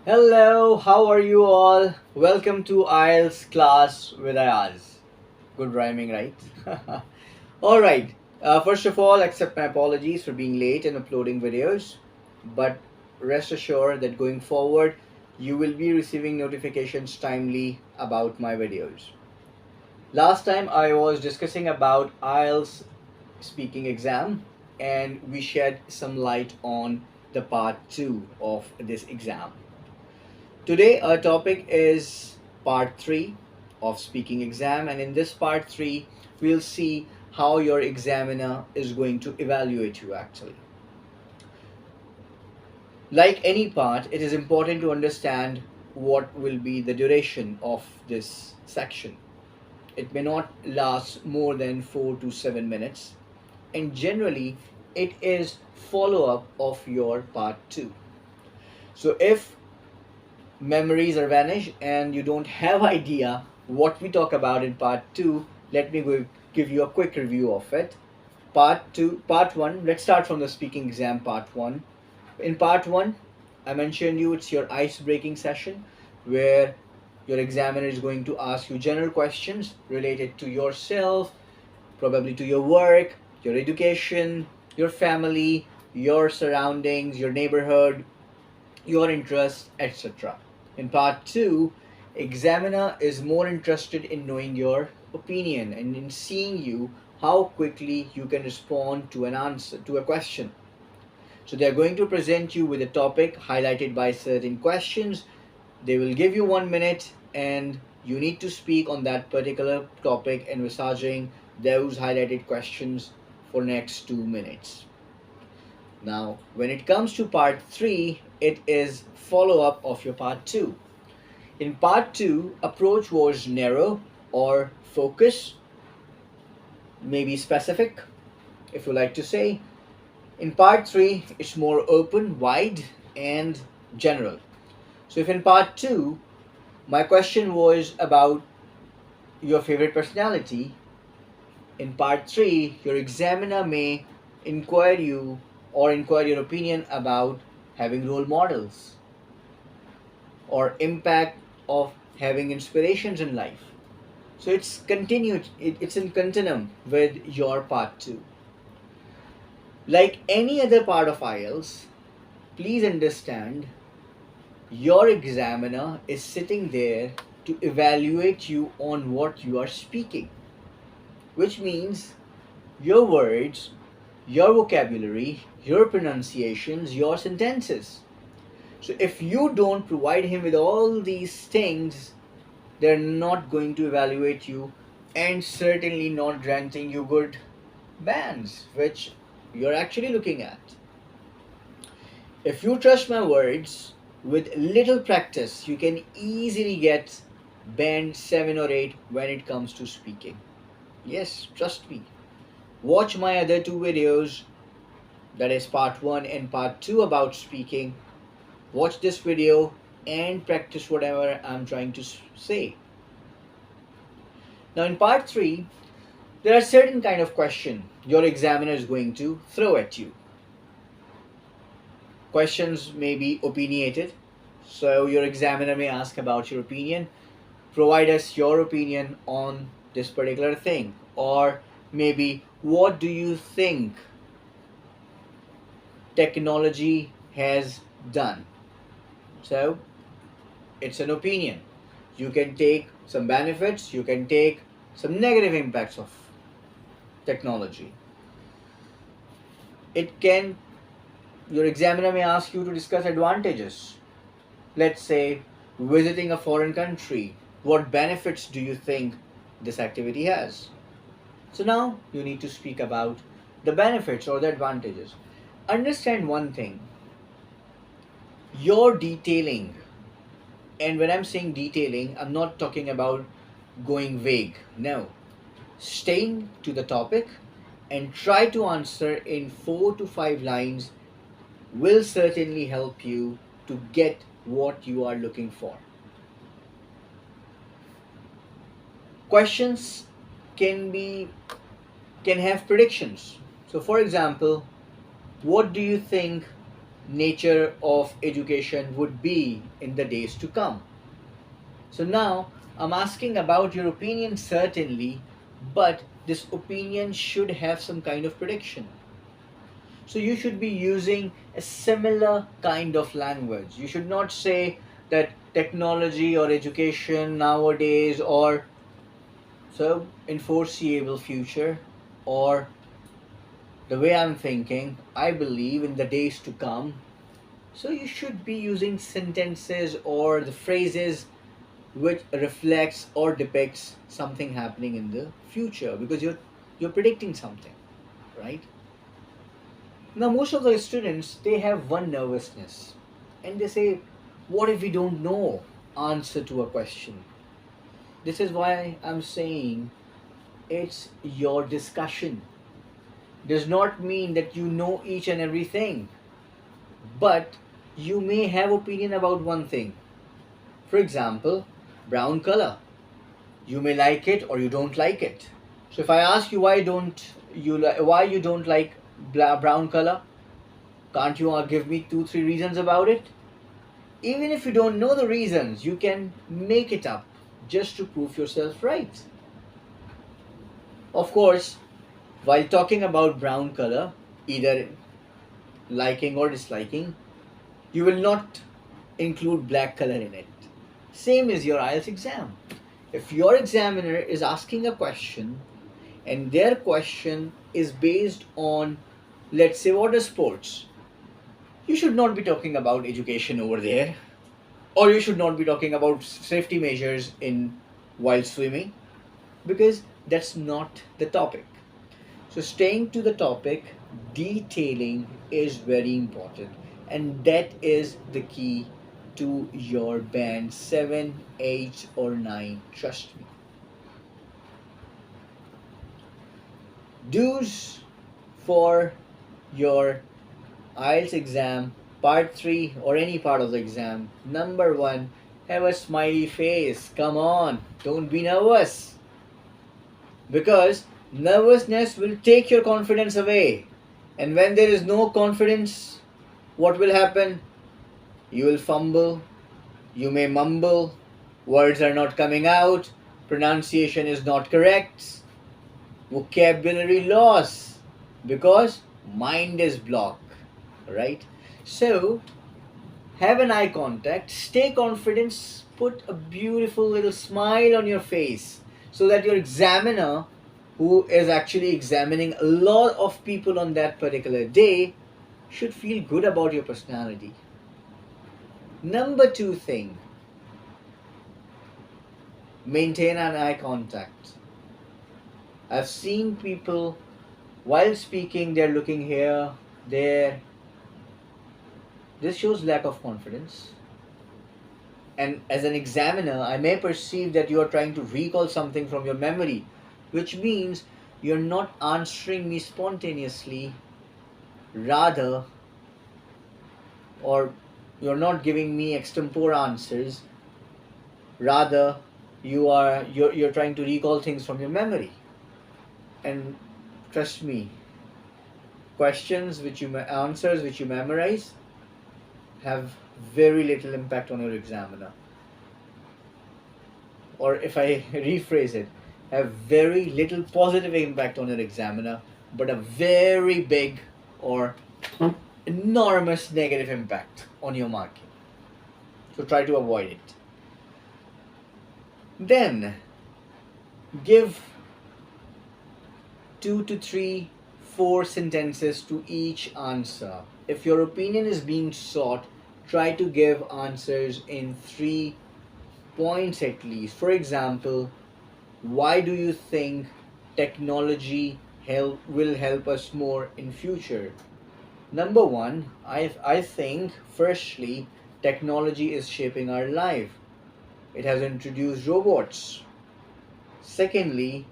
Hello, how are you all? Welcome to IELTS class with Ayaz. Good rhyming, right? Alright, first of all, accept my apologies for being late in uploading videos, but rest assured that going forward, you will be receiving notifications timely about my videos. Last time I was discussing about IELTS speaking exam, and we shed some light on the part 2 of this exam. Today our topic is part 3 of speaking exam, and in this part 3 we'll see how your examiner is going to evaluate you actually. Like any part, it is important to understand what will be the duration of this section. It may not last more than 4 to 7 minutes, and generally it is follow up of your part 2. So if memories are vanished and you don't have idea what we talk about in part 2, let me give you a quick review of it. Part 1, let's start from the speaking exam part 1. In part 1, I mentioned you it's your ice breaking session where your examiner is going to ask you general questions related to yourself, probably to your work, your education, your family, your surroundings, your neighborhood, your interests, etc. In part 2, examiner is more interested in knowing your opinion and in seeing you how quickly you can respond to an answer to a question. So they are going to present you with a topic highlighted by certain questions. They will give you 1 minute and you need to speak on that particular topic envisaging those highlighted questions for next 2 minutes. Now, when it comes to part 3, it is follow up of your part 2. In part 2, approach was narrow or focus, maybe specific, if you like to say. In part 3, it's more open, wide, and general. So, if in part 2, my question was about your favorite personality, in part 3, your examiner may inquire you or inquire your opinion about having role models or impact of having inspirations in life. So it's continued, it's in continuum with your part 2. Like any other part of IELTS, please understand your examiner is sitting there to evaluate you on what you are speaking, which means your words, your vocabulary, your pronunciations, your sentences. So if you don't provide him with all these things, they're not going to evaluate you and certainly not granting you good bands, which you're actually looking at. If you trust my words, with little practice, you can easily get band 7 or 8 when it comes to speaking. Yes, trust me. Watch my other two videos, that is part 1 and part 2 about speaking. Watch this video and practice whatever I'm trying to say. Now in part 3, there are certain kind of question your examiner is going to throw at you. Questions may be opinionated, so your examiner may ask about your opinion. Provide us your opinion on this particular thing, or maybe what do you think technology has done. So it's an opinion. You can take some benefits, you can take some negative impacts of technology. It can, your examiner may ask you to discuss advantages. Let's say visiting a foreign country. What benefits do you think this activity has? So now you need to speak about the benefits or the advantages. Understand one thing, your detailing, and when I'm saying detailing, I'm not talking about going vague. No. Staying to the topic and try to answer in 4 to 5 lines will certainly help you to get what you are looking for. Questions can have predictions. So for example, what do you think nature of education would be in the days to come. So now I'm asking about your opinion, certainly, but this opinion should have some kind of prediction. So you should be using a similar kind of language. You should not say that technology or education nowadays or so in foreseeable future, or the way I'm thinking, I believe in the days to come. So you should be using sentences or the phrases which reflects or depicts something happening in the future, because you're predicting something, right? Now most of the students, they have one nervousness, and they say, what if we don't know answer to a question? This is why I'm saying it's your discussion. Does not mean that you know each and everything, but you may have opinion about one thing. For example, brown color. You may like it or you don't like it. So if I ask you why you don't like brown color, can't you give me 2 3 reasons about it? Even if you don't know the reasons, you can make it up just to prove yourself right. Of course, while talking about brown color, either liking or disliking, you will not include black color in it. Same is your IELTS exam. If your examiner is asking a question and their question is based on, let's say, water sports, you should not be talking about education over there, or you should not be talking about safety measures in while swimming, because that's not the topic. So staying to the topic, detailing is very important, and that is the key to your band 7, 8 or 9, trust me. Do's for your IELTS exam, part 3 or any part of the exam. Number 1, have a smiley face. Come on, don't be nervous. Because nervousness will take your confidence away. And when there is no confidence, what will happen? You will fumble, you may mumble, words are not coming out, pronunciation is not correct, vocabulary loss, because mind is blocked, right? So have an eye contact, stay confident, put a beautiful little smile on your face, so that your examiner, who is actually examining a lot of people on that particular day, should feel good about your personality. Number 2 thing, maintain an eye contact. I've seen people, while speaking, they're looking here, there. This shows lack of confidence. And as an examiner, I may perceive that you are trying to recall something from your memory, which means you're not answering me spontaneously, rather, or you're not giving me extempore answers, rather you're trying to recall things from your memory. And trust me, answers which you memorize have very little impact on your examiner. Or if I rephrase it, have very little positive impact on your examiner, but a very big or enormous negative impact on your marking. So try to avoid it. Then give 2 to 3, 4 sentences to each answer. If your opinion is being sought, try to give answers in 3 points at least. For example, why do you think technology will help us more in future? Number 1, I think firstly, technology is shaping our life. It has introduced robots. Secondly,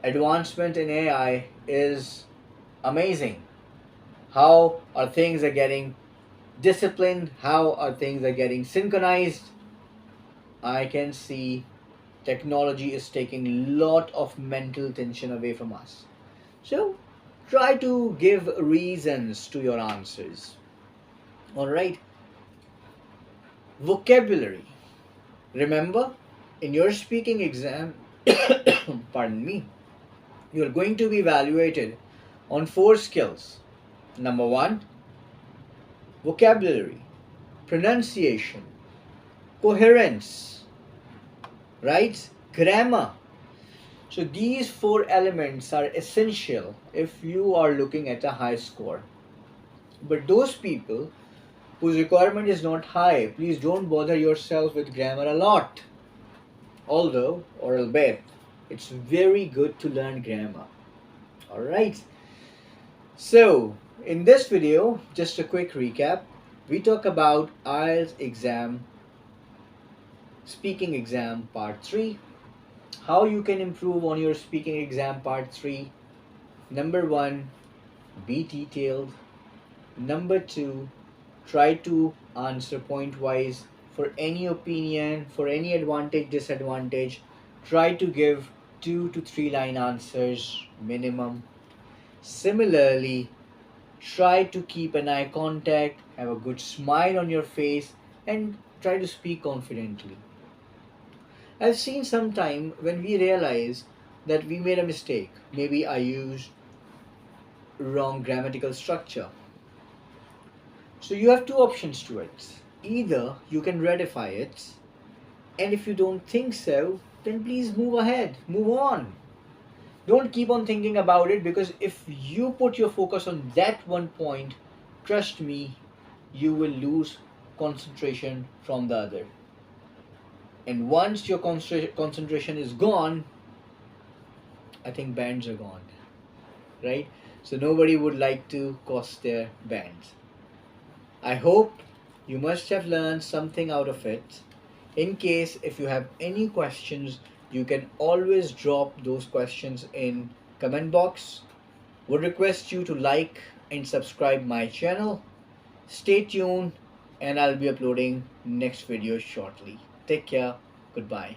advancement in AI is amazing. How are things are getting disciplined? How are things are getting synchronized? I can see technology is taking a lot of mental tension away from us. So try to give reasons to your answers. Alright, vocabulary. Remember, in your speaking exam, pardon me, you are going to be evaluated on 4 skills. Number 1, vocabulary, pronunciation, coherence, right? Grammar. So these 4 elements are essential if you are looking at a high score. But those people whose requirement is not high, please don't bother yourself with grammar a lot. Although, or albeit, it's very good to learn grammar. Alright. So, in this video, just a quick recap. We talk about IELTS exam, speaking exam part 3, how you can improve on your speaking exam part 3. Number 1, be detailed. Number 2, try to answer point wise. For any opinion, for any advantage, disadvantage, try to give 2 to 3 line answers minimum. Similarly, try to keep an eye contact, have a good smile on your face, and try to speak confidently. I've seen some time when we realize that we made a mistake. Maybe I used wrong grammatical structure. So you have 2 options to it. Either you can rectify it, and if you don't think so, then please move ahead, move on. Don't keep on thinking about it, because if you put your focus on that one point, trust me, you will lose concentration from the other. And once your concentration is gone, I think bands are gone, right? So nobody would like to cost their bands. I hope you must have learned something out of it. In case if you have any questions, you can always drop those questions in comment box. Would request you to like and subscribe my channel. Stay tuned, and I'll be uploading next video shortly. Take care. Goodbye.